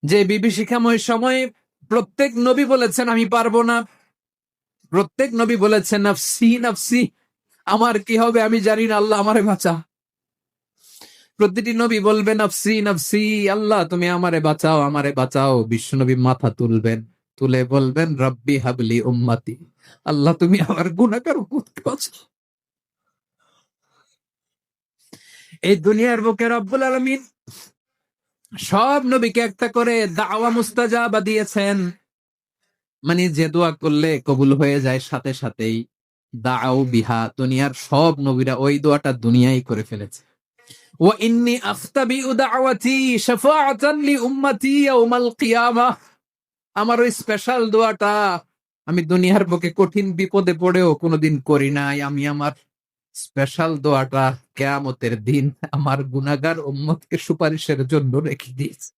যে বিভীষিকাময় সময়ে প্রত্যেক নবী বলেছেন আমি পারবো না, প্রত্যেক নবী বলেছেন নফসি নফসি, আমার কি হবে আমি জানি না, আল্লাহ আমারে বাঁচা। প্রতিটি নবী বলবেন নফসি নফসি, আল্লাহ তুমি আমারে বাঁচাও আমারে বাঁচাও। বিশ্বনবী মাথা তুলবেন, তুলে বলবেন রব্বি হাবলি উম্মতি, আল্লাহ তুমি আমার গুনাহগার উম্মতকে বাঁচাও। এই দুনিয়ার বুকে রব্বুল আলামিন সব নবীকে একটা করে দাওয়া মুস্তাজাবা দিয়েছেন, মানে যে দোয়া করলে কবুল হয়ে যায় সাথে সাথেই। দাও বিহা, দুনিয়ার সব নবীরা ওই দোয়াটা দুনিয়ায় করে ফেলেছে। ওয়া ইন্নী আখতাবিউ দাওয়াতি শাফাআতান লি উম্মতি ইয়াউমাল কিয়ামাহ, আমার ওই স্পেশাল দোয়াটা আমি দুনিয়ার বুকে কঠিন বিপদে পড়েও কোনোদিন করি নাই। আমি আমার স্পেশাল দোয়াটা কিয়ামতের দিন আমার গুনাহগার উম্মতকে সুপারিশের জন্য রেখে দিয়েছি।